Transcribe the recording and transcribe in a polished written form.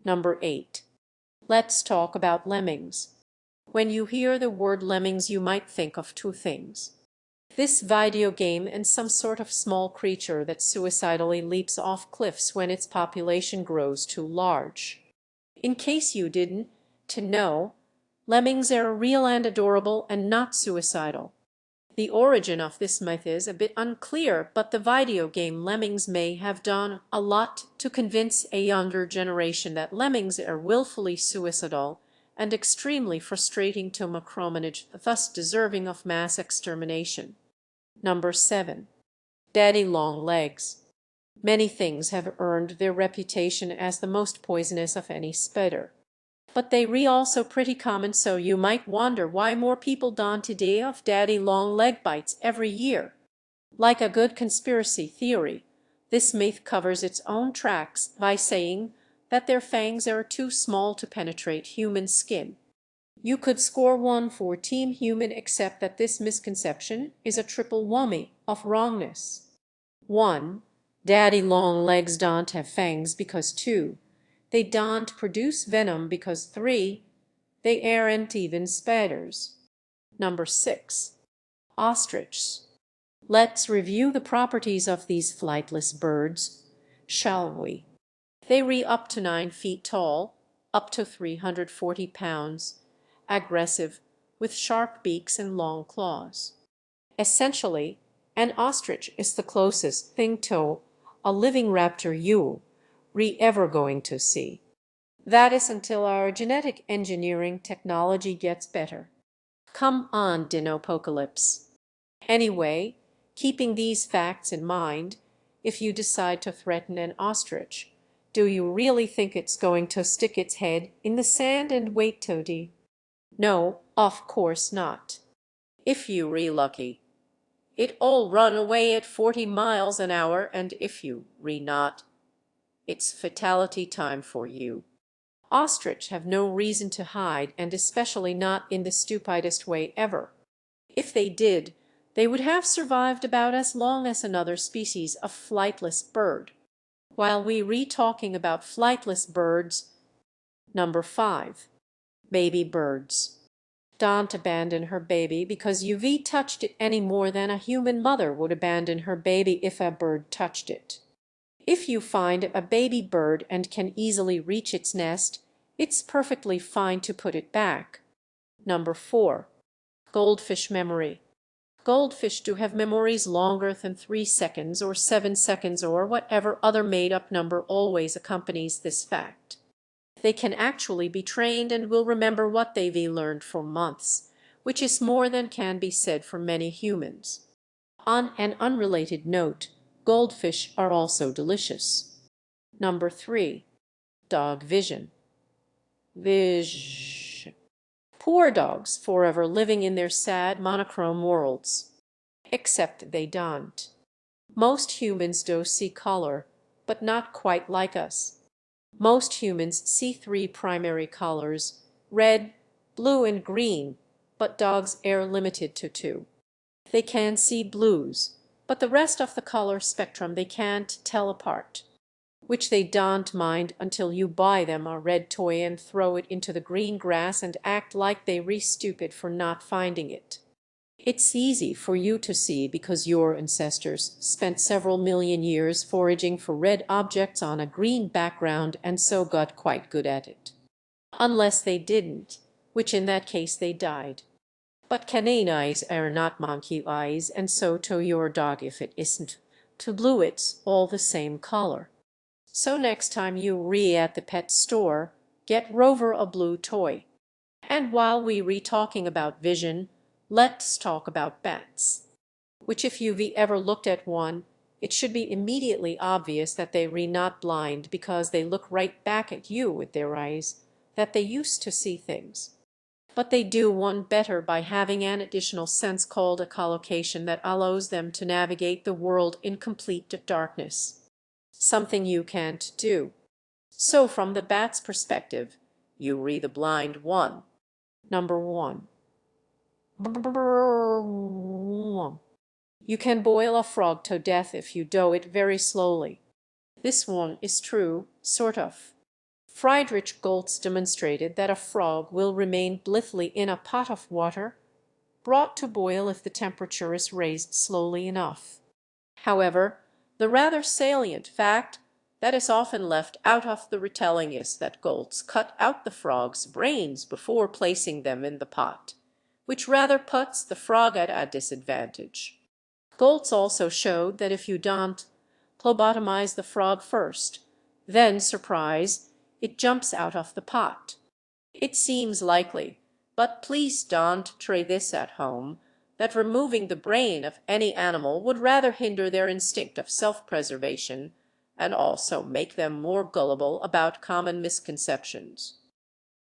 Number 8. Let's talk about lemmings. When you hear the word lemmings, you might think of two things: this video game and some sort of small creature that suicidally leaps off cliffs when its population grows too large. In case you didn't to know, lemmings are real and adorable and not suicidal. The origin of this myth is a bit unclear, but the video game Lemmings may have done a lot to convince a younger generation that lemmings are willfully suicidal and extremely frustrating to micromanage, thus deserving of mass extermination. Number 7. Daddy long legs. Many things have earned their reputation as the most poisonous of any spider. But they are also pretty common, so you might wonder why more people die today of daddy long leg bites every year. Like a good conspiracy theory, this myth covers its own tracks by saying that their fangs are too small to penetrate human skin. You could score 1 for Team Human, except that this misconception is a triple whammy of wrongness. 1. Daddy long legs don't have fangs because 2. They don't produce venom because 3. They aren't even spiders. Number 6. Ostriches. Let's review the properties of these flightless birds, shall we? They are up to 9 feet tall, up to 340 pounds, aggressive, with sharp beaks and long claws. Essentially, an ostrich is the closest thing to a living raptor you're ever going to see. That is until our genetic engineering technology gets better. Come on, Dinopocalypse. Anyway, keeping these facts in mind, if you decide to threaten an ostrich, do you really think it's going to stick its head in the sand and wait to die? No, of course not. If you re lucky, it all run away at 40 miles an hour, and if you re not, it's fatality time for you. Ostrich have no reason to hide, and especially not in the stupidest way ever. If they did, they would have survived about as long as another species of flightless bird. While we re-talking about flightless birds, number 5. Baby birds. Don't abandon her baby because you've touched it any more than a human mother would abandon her baby if a bird touched it. If you find a baby bird and can easily reach its nest, it's perfectly fine to put it back. Number 4. Goldfish memory. Goldfish do have memories longer than 3 seconds or 7 seconds or whatever other made-up number always accompanies this fact. They can actually be trained and will remember what they've learned for months, which is more than can be said for many humans. On an unrelated note, goldfish are also delicious. Number 3. Dog vision. Poor dogs forever living in their sad monochrome worlds. Except they don't. Most humans do see color, but not quite like us. Most humans see 3 primary colors: red, blue, and green, but dogs are limited to 2. They can see blues, but the rest of the color spectrum they can't tell apart, which they don't mind until you buy them a red toy and throw it into the green grass and act like they're stupid for not finding it. It's easy for you to see because your ancestors spent several million years foraging for red objects on a green background and so got quite good at it. Unless they didn't, which in that case they died. But canine eyes are not monkey eyes, and so to your dog, if it isn't to blue, it's all the same color. So next time you at the pet store, get Rover a blue toy. And while we talking about vision, let's talk about bats, which if you've ever looked at one, it should be immediately obvious that they are not blind because they look right back at you with their eyes, that they used to see things. But they do one better by having an additional sense called echolocation that allows them to navigate the world in complete darkness. Something you can't do. So from the bat's perspective, you re the blind one. Number 1. You can boil a frog to death if you do it very slowly. This one is true, sort of. Friedrich Goltz demonstrated that a frog will remain blithely in a pot of water, brought to boil if the temperature is raised slowly enough. However, the rather salient fact that is often left out of the retelling is that Goltz cut out the frog's brains before placing them in the pot, which rather puts the frog at a disadvantage. Goltz also showed that if you don't lobotomize the frog first, then surprise, it jumps out of the pot. It seems likely, but please don't try this at home, that removing the brain of any animal would rather hinder their instinct of self-preservation and also make them more gullible about common misconceptions.